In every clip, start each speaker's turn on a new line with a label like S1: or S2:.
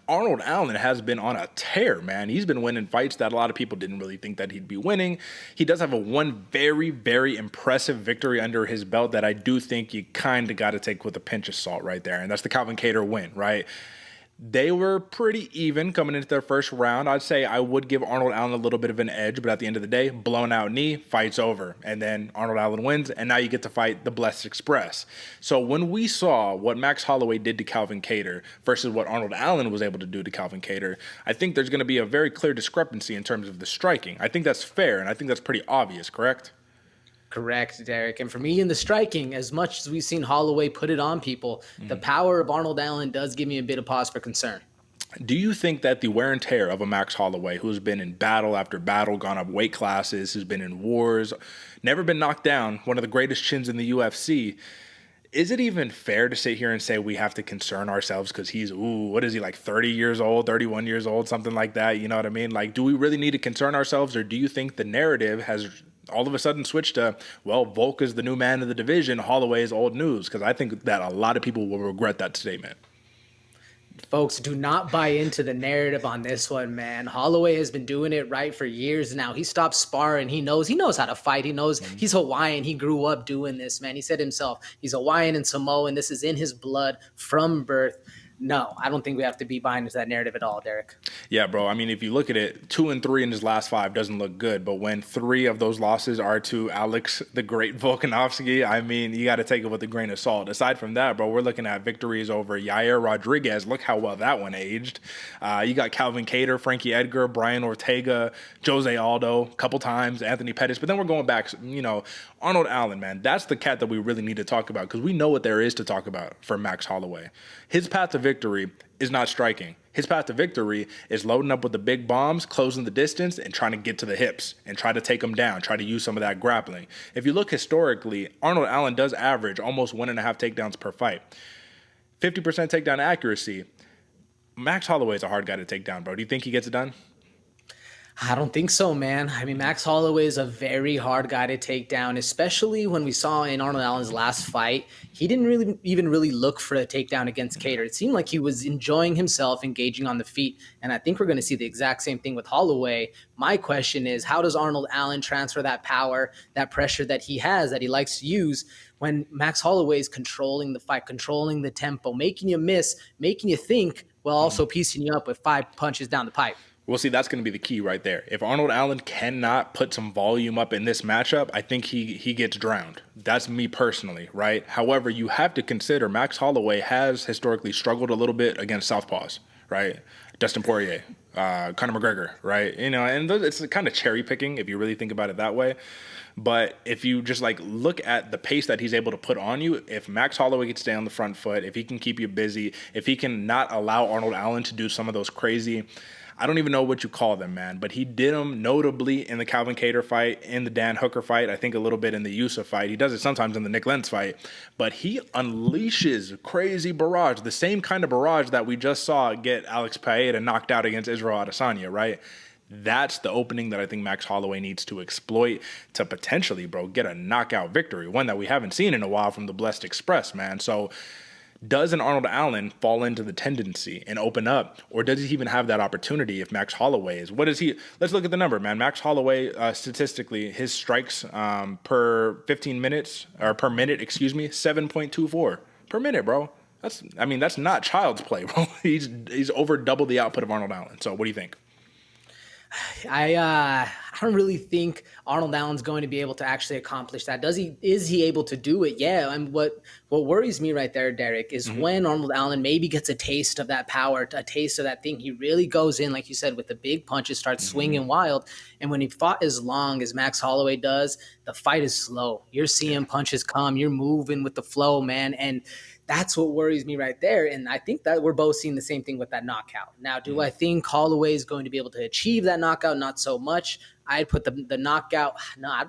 S1: Arnold Allen has been on a tear, man. He's been winning fights that a lot of people didn't really think that he'd be winning. He does have one very, very impressive victory under his belt that I do think you kind of got to take with a pinch of salt right there, and that's the Calvin Kattar win, right? They were pretty even coming into their first round. I'd say I would give Arnold Allen a little bit of an edge, but at the end of the day, blown out knee, fight's over. And then Arnold Allen wins, and now you get to fight the Blessed Express. So when we saw what Max Holloway did to Calvin Kattar versus what Arnold Allen was able to do to Calvin Kattar, I think there's going to be a very clear discrepancy in terms of the striking. I think that's fair, and I think that's pretty obvious, correct?
S2: Correct, Derek. And for me in the striking, as much as we've seen Holloway put it on people, the power of Arnold Allen does give me a bit of pause for concern.
S1: Do you think that the wear and tear of a Max Holloway, who's been in battle after battle, gone up weight classes, who's been in wars, never been knocked down, one of the greatest chins in the UFC, is it even fair to sit here and say we have to concern ourselves because he's, what is he, like 30 years old, 31 years old, something like that? You know what I mean? Like, do we really need to concern ourselves, or do you think the narrative has all of a sudden switched to, well, Volk is the new man of the division, Holloway is old news? Because I think that a lot of people will regret that statement.
S2: Folks, do not buy into the narrative on this one, man. Holloway has been doing it right for years now. He stopped sparring. He knows how to fight. He knows he's Hawaiian. He grew up doing this, man. He said himself, he's Hawaiian and Samoan. This is in his blood from birth. No, I don't think we have to be buying into that narrative at all, Derek.
S1: Yeah, bro. I mean, if you look at it, 2-3 in his last 5 doesn't look good. But when 3 of those losses are to Alex, the great Volkanovski, I mean, you got to take it with a grain of salt. Aside from that, bro, we're looking at victories over Yair Rodriguez. Look how well that one aged. You got Calvin Kattar, Frankie Edgar, Brian Ortega, Jose Aldo, a couple times, Anthony Pettis. But then we're going back, Arnold Allen, man, that's the cat that we really need to talk about because we know what there is to talk about for Max Holloway. His path to victory is not striking. His path to victory is loading up with the big bombs, closing the distance, and trying to get to the hips and try to take them down, try to use some of that grappling. If you look historically, Arnold Allen does average almost 1.5 takedowns per fight. 50% takedown accuracy. Max Holloway is a hard guy to take down, bro. Do you think he gets it done?
S2: I don't think so, man. I mean, Max Holloway is a very hard guy to take down, especially when we saw in Arnold Allen's last fight, he didn't really look for a takedown against Kattar. It seemed like he was enjoying himself, engaging on the feet, and I think we're going to see the exact same thing with Holloway. My question is, how does Arnold Allen transfer that power, that pressure that he has, that he likes to use, when Max Holloway is controlling the fight, controlling the tempo, making you miss, making you think, while also piecing you up with 5 punches down the pipe?
S1: Well, see, that's going to be the key right there. If Arnold Allen cannot put some volume up in this matchup, I think he gets drowned. That's me personally, right? However, you have to consider Max Holloway has historically struggled a little bit against southpaws, right? Dustin Poirier, Conor McGregor, right? And it's kind of cherry picking if you really think about it that way. But if you just look at the pace that he's able to put on you, if Max Holloway can stay on the front foot, if he can keep you busy, if he can not allow Arnold Allen to do some of those crazy, I don't even know what you call them, man, but he did them notably in the Calvin Kattar fight, in the Dan Hooker fight, I think a little bit in the Yusuf fight. He does it sometimes in the Nick Lentz fight, but he unleashes crazy barrage, the same kind of barrage that we just saw get Alex Paeta knocked out against Israel Adesanya, right? That's the opening that I think Max Holloway needs to exploit to potentially, bro, get a knockout victory, one that we haven't seen in a while from the Blessed Express, man. So does an Arnold Allen fall into the tendency and open up, or does he even have that opportunity if Max Holloway is? What is he? Let's look at the number, man. Max Holloway, statistically, his strikes per 15 minutes, or per minute, 7.24 per minute, bro. That's not child's play, bro. He's over double the output of Arnold Allen. So what do you think?
S2: I don't really think Arnold Allen's going to be able to actually accomplish that. Is he able to do it? Yeah. And what worries me right there, Derek, is when Arnold Allen maybe gets a taste of that power, a taste of that thing. He really goes in, like you said, with the big punches, starts swinging wild. And when he fought as long as Max Holloway does, the fight is slow. You're seeing punches come. You're moving with the flow, man. And that's what worries me right there. And I think that we're both seeing the same thing with that knockout. Now, do I think Holloway is going to be able to achieve that knockout? Not so much. I'd put the knockout. No, I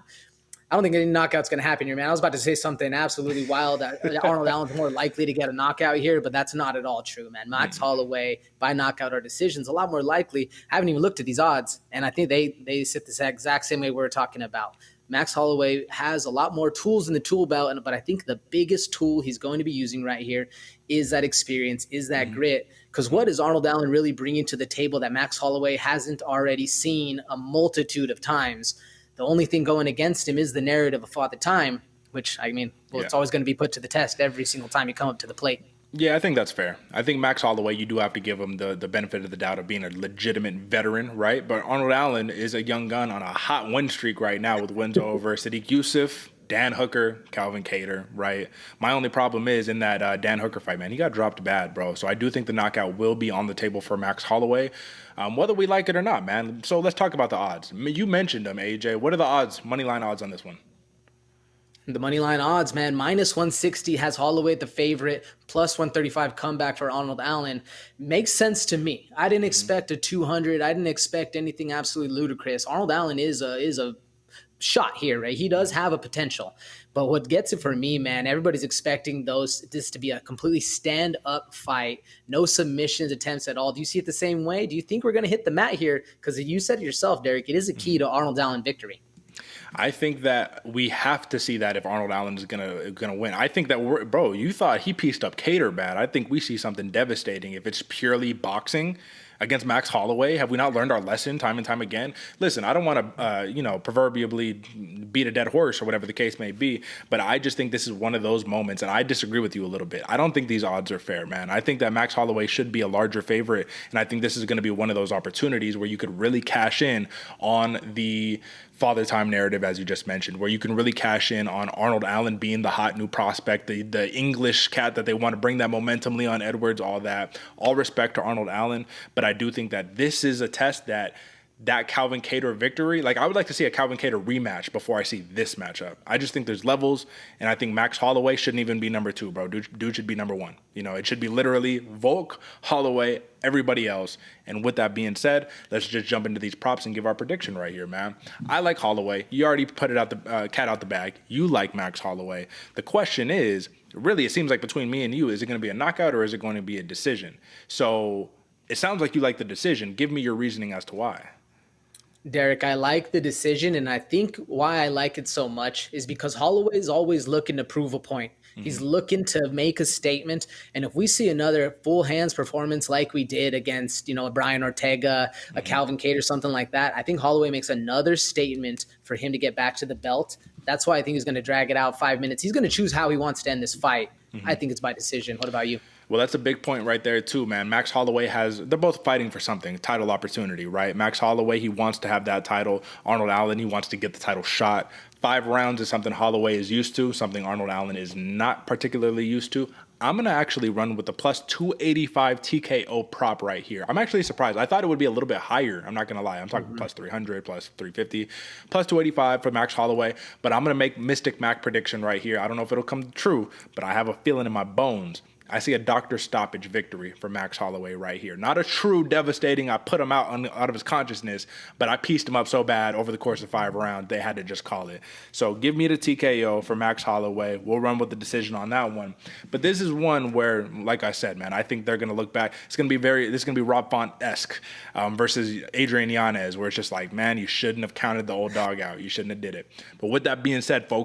S2: don't think any knockout's going to happen here, man. I was about to say something absolutely wild. Arnold Allen's more likely to get a knockout here, but that's not at all true, man. Max Holloway by knockout or decision's a lot more likely. I haven't even looked at these odds, and I think they sit the exact same way we were talking about. Max Holloway has a lot more tools in the tool belt, but I think the biggest tool he's going to be using right here is that experience, is that grit. Because what is Arnold Allen really bringing to the table that Max Holloway hasn't already seen a multitude of times? The only thing going against him is the narrative of Father Time, which, I mean, well, it's always going to be put to the test every single time you come up to the plate.
S1: Yeah, I think that's fair. I think Max Holloway, you do have to give him the benefit of the doubt of being a legitimate veteran, right? But Arnold Allen is a young gun on a hot win streak right now with wins over Sadiq Youssef, Dan Hooker, Calvin Kattar, right? My only problem is in that Dan Hooker fight, man, he got dropped bad, bro. So I do think the knockout will be on the table for Max Holloway, whether we like it or not, man. So let's talk about the odds. You mentioned them, AJ. What are the odds, money line odds on this one?
S2: The money line odds, man, minus 160 has Holloway the favorite, plus 135 comeback for Arnold Allen. Makes sense to me. I didn't expect a 200. I didn't expect anything absolutely ludicrous. Arnold Allen is a shot here, right? He does have a potential. But what gets it for me, man, everybody's expecting this to be a completely stand-up fight, no submissions attempts at all. Do you see it the same way? Do you think we're going to hit the mat here? Because you said it yourself, Derek, it is a key to Arnold Allen victory.
S1: I think that we have to see that if Arnold Allen is gonna win. I think that bro, you thought he pieced up Kattar bad. I think we see something devastating if it's purely boxing against Max Holloway. Have we not learned our lesson time and time again? Listen, I don't want to, proverbially beat a dead horse or whatever the case may be, but I just think this is one of those moments, and I disagree with you a little bit. I don't think these odds are fair, man. I think that Max Holloway should be a larger favorite, and I think this is going to be one of those opportunities where you could really cash in on the Father Time narrative, as you just mentioned, where you can really cash in on Arnold Allen being the hot new prospect, the English cat that they want to bring that momentum, Leon Edwards, all that. All respect to Arnold Allen, but I do think that this is a test that Calvin Kattar victory, like I would like to see a Calvin Kattar rematch before I see this matchup. I just think there's levels, and I think Max Holloway shouldn't even be number 2, bro. Dude should be number 1. It should be literally Volk, Holloway, everybody else. And with that being said, let's just jump into these props and give our prediction right here, man. I like Holloway. You already put it out the cat out the bag. You like Max Holloway. The question is, really, it seems like between me and you, is it going to be a knockout or is it going to be a decision? So it sounds like you like the decision. Give me your reasoning as to why.
S2: Derek, I like the decision, and I think why I like it so much is because Holloway is always looking to prove a point. He's looking to make a statement, and if we see another full hands performance like we did against, Brian Ortega, a Calvin Kattar, something like that, I think Holloway makes another statement for him to get back to the belt. That's why I think he's going to drag it out 5 minutes. He's going to choose how he wants to end this fight. I think it's by decision. What about you?
S1: Well, that's a big point right there, too, man. Max Holloway they're both fighting for something, title opportunity, right? Max Holloway, he wants to have that title. Arnold Allen, he wants to get the title shot. 5 rounds is something Holloway is used to, something Arnold Allen is not particularly used to. I'm going to actually run with the plus 285 TKO prop right here. I'm actually surprised. I thought it would be a little bit higher. I'm not going to lie. I'm talking plus 300, plus 350, plus 285 for Max Holloway. But I'm going to make Mystic Mac prediction right here. I don't know if it'll come true, but I have a feeling in my bones. I see a doctor stoppage victory for Max Holloway right here. Not a true devastating, I put him out of his consciousness, but I pieced him up so bad over the course of 5 rounds, they had to just call it. So give me the TKO for Max Holloway. We'll run with the decision on that one. But this is one where, like I said, man, I think they're going to look back. This is going to be Rob Font-esque versus Adrian Yanez, where it's just like, man, you shouldn't have counted the old dog out. You shouldn't have did it. But with that being said, folks,